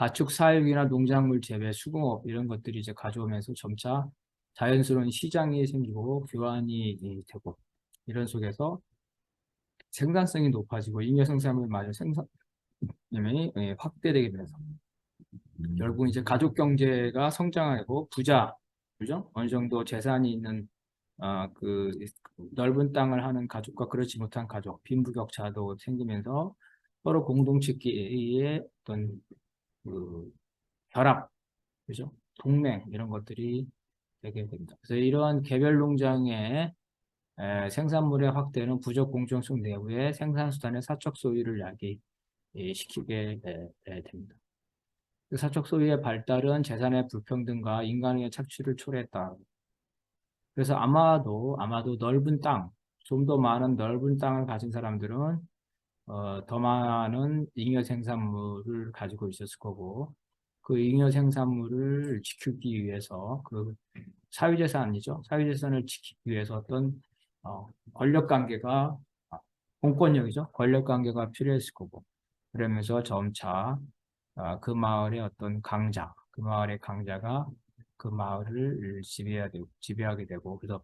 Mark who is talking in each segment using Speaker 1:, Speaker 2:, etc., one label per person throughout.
Speaker 1: 가축 사육이나 농작물 재배, 수공업 이런 것들이 이제 가져오면서 점차 자연스러운 시장이 생기고 교환이 되고 이런 속에서 생산성이 높아지고 잉여 생산물 마저 생산량이 확대되게 되면서 결국 이제 가족 경제가 성장하고 부자, 그죠? 어느 정도 재산이 있는 그 넓은 땅을 하는 가족과 그렇지 못한 가족, 빈부격차도 생기면서 서로 공동체끼리의 어떤 그 결합, 그죠? 동맹 이런 것들이 되게 됩니다. 그래서 이러한 개별 농장의 생산물의 확대는 부족 공정성 내부의 생산수단의 사적 소유를 야기시키게 됩니다. 그 사적 소유의 발달은 재산의 불평등과 인간의 착취를 초래했다. 그래서 아마도 넓은 땅, 좀 더 많은 넓은 땅을 가진 사람들은 더 많은 잉여 생산물을 가지고 있었을 거고 그 잉여 생산물을 지키기 위해서 그 사유재산이죠. 사유재산을 지키기 위해서 어떤 권력관계가 공권력이죠. 권력관계가 필요했을 거고 그러면서 점차 그 마을의 어떤 강자, 그 마을의 강자가 그 마을을 지배하게 되고 그래서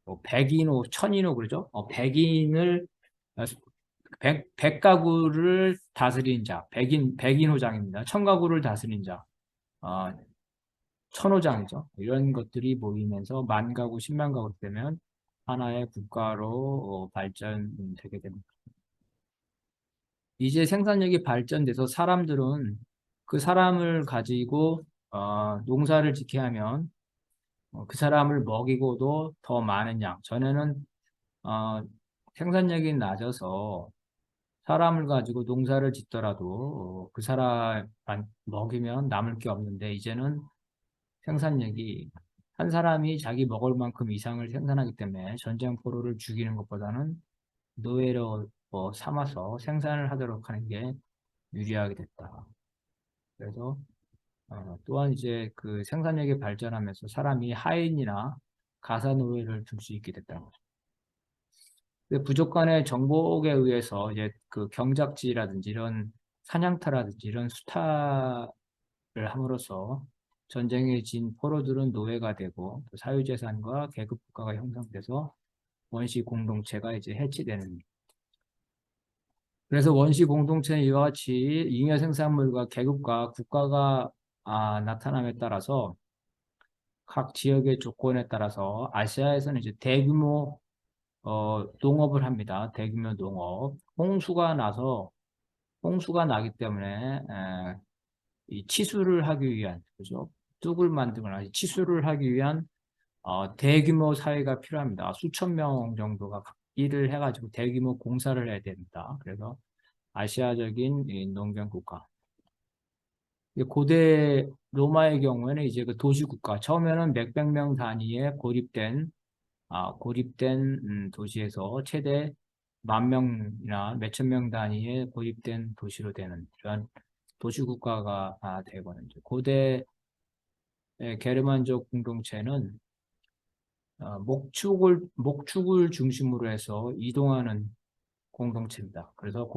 Speaker 1: 뭐 백인호, 천인호 그러죠. 백인을 백가구를 다스린 자, 백인호장입니다. 천가구를 다스린 자, 어, 천호장이죠. 이런 것들이 모이면서 만가구, 십만가구 되면 하나의 국가로 발전되게 됩니다. 이제 생산력이 발전돼서 사람들은 그 사람을 가지고 농사를 짓게 하면 그 사람을 먹이고도 더 많은 양. 전에는 어, 생산력이 낮아서 사람을 가지고 농사를 짓더라도 그 사람 먹이면 남을 게 없는데 이제는 생산력이 한 사람이 자기 먹을 만큼 이상을 생산하기 때문에 전쟁 포로를 죽이는 것보다는 노예로 삼아서 생산을 하도록 하는 게 유리하게 됐다. 그래서 또한 이제 그 생산력이 발전하면서 사람이 하인이나 가사 노예를 둘 수 있게 됐다는 거죠. 근데 부족 간의 정복에 의해서 이제 그 경작지라든지 이런 사냥터라든지 이런 수탈을 함으로써 전쟁에 진 포로들은 노예가 되고 또 사유재산과 계급국가가 형성돼서 원시 공동체가 이제 해치되는. 그래서 원시 공동체는 이와 같이 잉여 생산물과 계급과 국가가 나타남에 따라서 각 지역의 조건에 따라서 아시아에서는 이제 대규모 농업을 합니다. 대규모 농업. 홍수가 나기 때문에 이 치수를 하기 위한 그죠? 뚝을 만들거나 치수를 하기 위한 대규모 사회가 필요합니다. 수천 명 정도가 일을 해가지고 대규모 공사를 해야 됩니다. 그래서 아시아적인 이 농경 국가. 고대 로마의 경우에는 이제 그 도시 국가. 처음에는 몇백 명 단위의 고립된 도시에서 최대 만 명이나 몇천 명 단위의 고립된 도시로 되는 그런 도시 국가가 되거든요. 고대 게르만족 공동체는 목축을 중심으로 해서 이동하는 공동체입니다. 그래서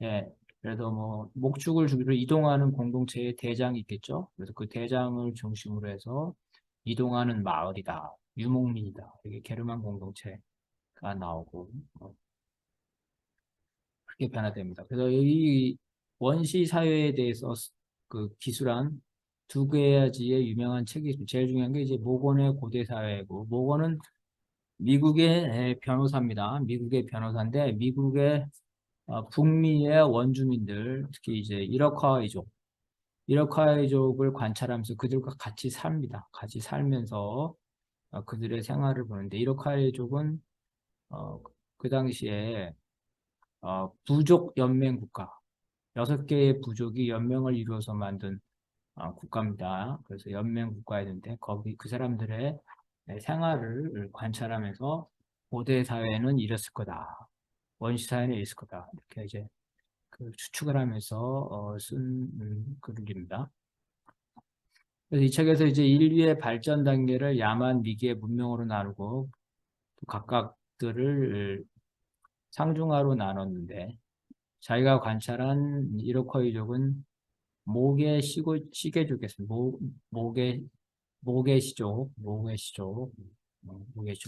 Speaker 1: 예, 그래서 뭐 목축을 중심으로 이동하는 공동체의 대장이 있겠죠. 그래서 그 대장을 중심으로 해서 이동하는 마을이다, 유목민이다. 이게 게르만 공동체가 나오고 그렇게 변화됩니다. 그래서 이 원시 사회에 대해서 그 기술한 두 가지의 유명한 책이 있습니다. 제일 중요한 게 이제 모건의 고대 사회고 모건은 미국의 변호사입니다. 미국의 변호사인데 미국의 북미의 원주민들 특히 이제 이러콰이족을 관찰하면서 그들과 같이 삽니다. 같이 살면서 그들의 생활을 보는데 이러콰이족은 어, 그 당시에 부족 연맹 국가 6개의 부족이 연맹을 이루어서 만든 국가입니다. 그래서 연맹 국가였는데 거기 그 사람들의 생활을 관찰하면서 고대 사회는 이랬을 거다. 원시 사회는 이랬을 거다. 이렇게 이제 그 추측을 하면서 쓴 글입니다. 그래서 이 책에서 이제 인류의 발전 단계를 야만, 미개, 문명으로 나누고 또 각각들을 상중하로 나눴는데 자기가 관찰한 이로커이족은 시계주겠습니다. 모계시족.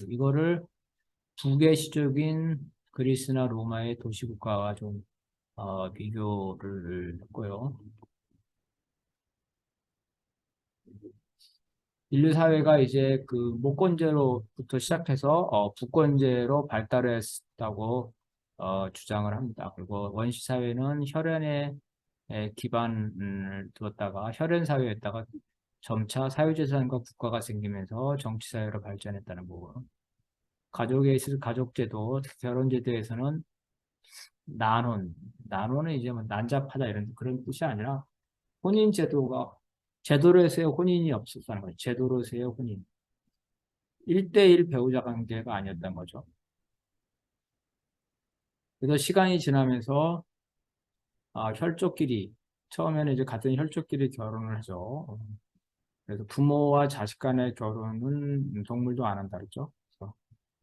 Speaker 1: 이거를 부계시족인 그리스나 로마의 도시국가와 좀 비교를 했고요. 인류 사회가 이제 그 목건제로부터 시작해서 부건제로 발달했다고 주장을 합니다. 그리고 원시 사회는 혈연에 기반을 두었다가 혈연 사회였다가 점차 사회재산과 국가가 생기면서 정치 사회로 발전했다는 부분. 가족에 있어서 가족제도, 결혼제도에서는 난원은 이제 뭐 난잡하다 이런 그런 뜻이 아니라 혼인제도가 제도로서의 혼인이 없었다는 거죠. 제도로서의 혼인. 1대1 배우자 관계가 아니었던 거죠. 그래서 시간이 지나면서 혈족끼리 처음에는 이제 같은 혈족끼리 결혼을 하죠. 그래서 부모와 자식 간의 결혼은 동물도 안 한다 그랬죠. 그래서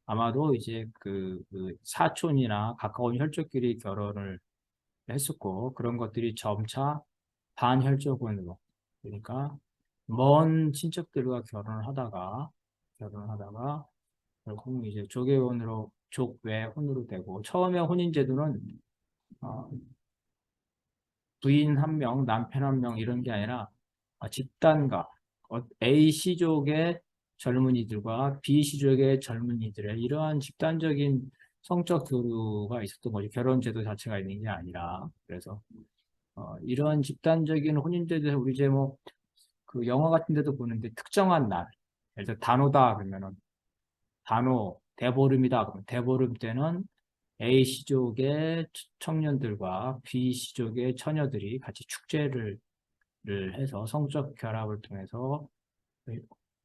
Speaker 1: 아마도 이제 그 사촌이나 가까운 혈족끼리 결혼을 했었고 그런 것들이 점차 반혈족으로 그러니까 먼 친척들과 결혼을 하다가 결국 이제 조계혼으로 족외혼으로 되고 처음에 혼인제도는 어, 부인 한 명, 남편 한 명 이런 게 아니라 집단과 A씨족의 젊은이들과 B씨족의 젊은이들의 이러한 집단적인 성적 교류가 있었던 거죠. 결혼제도 자체가 있는 게 아니라. 그래서 이런 집단적인 혼인제도에서 우리 이제 뭐 그 영화 같은 데도 보는데 특정한 날, 예를 들어 단오다 그러면은 단오, 대보름이다 그러면 대보름 때는 A씨족의 청년들과 B씨족의 처녀들이 같이 축제를 해서 성적 결합을 통해서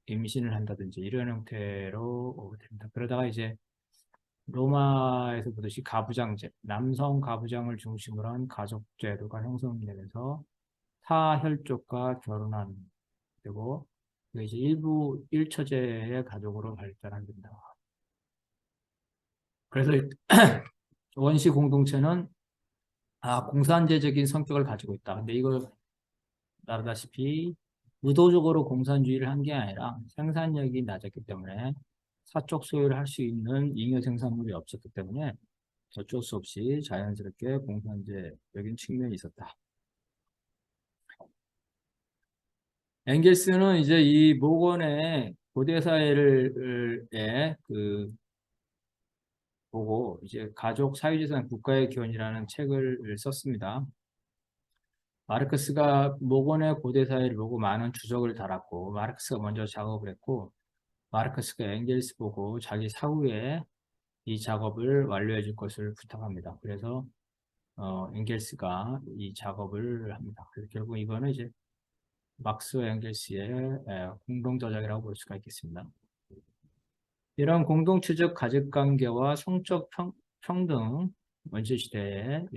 Speaker 1: 임신을 한다든지 이런 형태로 됩니다. 그러다가 이제 로마에서 보듯이 가부장제, 남성 가부장을 중심으로 한 가족제도가 형성되면서 타혈족과 결혼하는 되고 이게 이제 일부 일처제의 가족으로 발전한 겁니다. 그래서 원시 공동체는 공산제적인 성격을 가지고 있다. 근데 이걸 알다시피 의도적으로 공산주의를 한 게 아니라 생산력이 낮았기 때문에 사적 소유를 할 수 있는 잉여 생산물이 없었기 때문에 어쩔 수 없이 자연스럽게 공산제적인 측면이 있었다. 엥겔스는 이제 이 모건의 고대 사회를 보고 이제 가족 사유재산 국가의 기원이라는 책을 썼습니다. 마르크스가 모건의 고대 사회를 보고 많은 주석을 달았고 마르크스가 먼저 작업을 했고 마르크스가 엥겔스 보고 자기 사후에 이 작업을 완료해 줄 것을 부탁합니다. 그래서 엥겔스가 이 작업을 합니다. 그래서 결국 이거는 이제 막스와 엥겔스의 공동 저작이라고 볼 수가 있겠습니다. 이런 공동체적 가족관계와 성적 평등, 원시시대의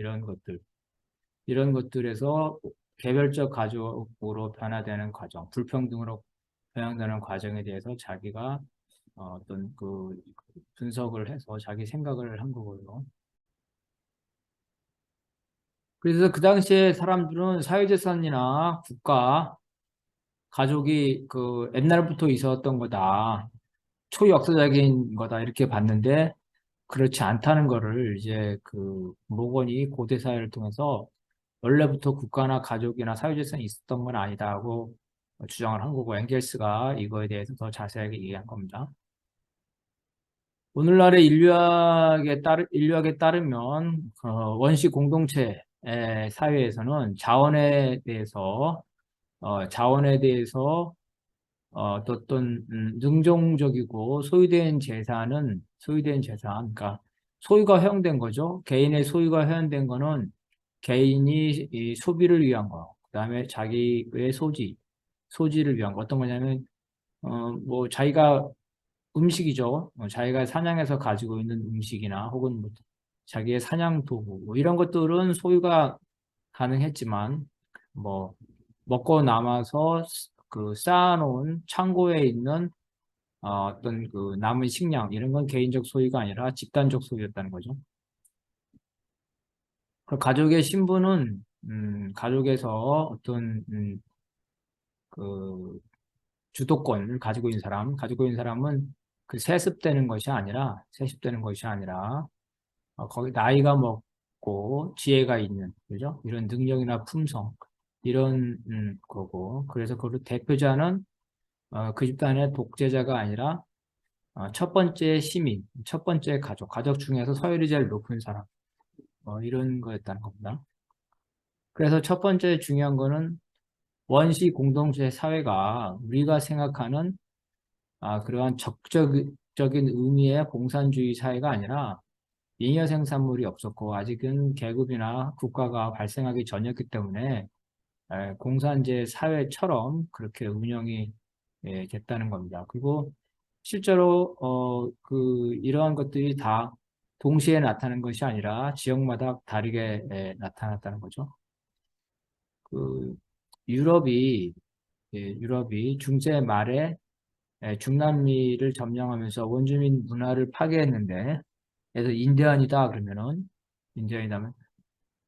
Speaker 1: 이런 것들에서 개별적 가족으로 변화되는 과정, 불평등으로 변형되는 과정에 대해서 자기가 어떤 그 분석을 해서 자기 생각을 한 거고요. 그래서 그 당시에 사람들은 사회재산이나 국가, 가족이 그 옛날부터 있었던 거다. 초역사적인 거다. 이렇게 봤는데 그렇지 않다는 거를 이제 그 모건이 고대 사회를 통해서 원래부터 국가나 가족이나 사회재산이 있었던 건 아니다고 주장을 한 거고 엥겔스가 이거에 대해서 더 자세하게 얘기한 겁니다. 오늘날의 인류학에 따르면 원시 공동체 사회에서는 자원에 대해서 어떤 능동적이고 소유된 재산, 그러니까 소유가 허용된 거죠. 개인의 소유가 허용된 거는 개인이 이 소비를 위한 거, 그다음에 자기의 소지를 위한 거. 어떤 거냐면 뭐 자기가 음식이죠. 자기가 사냥해서 가지고 있는 음식이나 혹은 뭐 자기의 사냥 도구 뭐 이런 것들은 소유가 가능했지만 뭐 먹고 남아서 그 쌓아놓은 창고에 있는 어떤 그 남은 식량 이런 건 개인적 소유가 아니라 집단적 소유였다는 거죠. 그 가족의 신분은 가족에서 어떤 그 주도권을 가지고 있는 사람은 그 세습되는 것이 아니라 거기 나이가 먹고 지혜가 있는, 그죠? 이런 능력이나 품성, 이런 거고. 그래서 그 대표자는 그 집단의 독재자가 아니라 첫 번째 시민, 첫 번째 가족 중에서 서열이 제일 높은 사람, 이런 거였다는 겁니다. 그래서 첫 번째 중요한 거는 원시 공동체 사회가 우리가 생각하는 그러한 적극적인 의미의 공산주의 사회가 아니라 잉여 생산물이 없었고 아직은 계급이나 국가가 발생하기 전이었기 때문에 공산제 사회처럼 그렇게 운영이 됐다는 겁니다. 그리고 실제로 이러한 것들이 다 동시에 나타나는 것이 아니라 지역마다 다르게 나타났다는 거죠. 그 유럽이 유럽이 중세 말에 중남미를 점령하면서 원주민 문화를 파괴했는데, 그래서 인디언이다 그러면은 인디언이다면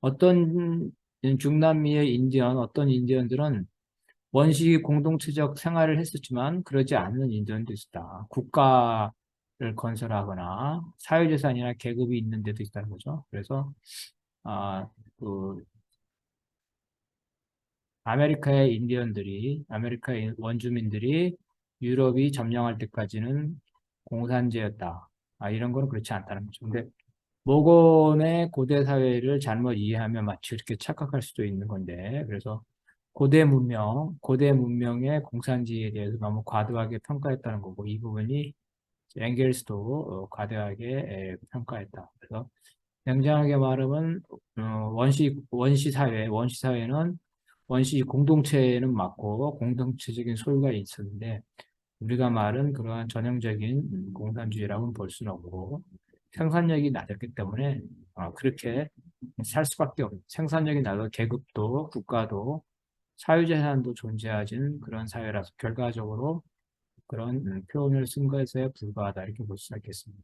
Speaker 1: 어떤 중남미의 어떤 인디언들은 원시 공동체적 생활을 했었지만 그러지 않는 인디언도 있었다. 국가를 건설하거나 사회재산이나 계급이 있는 데도 있다는 거죠. 그래서 아, 그 아메리카의 원주민들이 유럽이 점령할 때까지는 공산제였다. 이런 거는 그렇지 않다는 거죠. 근데 모건의 고대 사회를 잘못 이해하면 마치 이렇게 착각할 수도 있는 건데, 그래서 고대 문명의 공산주의에 대해서 너무 과도하게 평가했다는 거고, 이 부분이 엥겔스도 평가했다. 그래서 냉정하게 말하면 원시 사회는 원시 공동체는 맞고 공동체적인 소유가 있었는데 우리가 말은 그러한 전형적인 공산주의라고는 볼 수는 없고 생산력이 낮았기 때문에 그렇게 살 수밖에 없는 생산력이 낮아 계급도 국가도 사유재산도 존재하지는 그런 사회라서 결과적으로 그런 표현을 쓴 것에 불과하다 이렇게 볼 수 있겠습니다.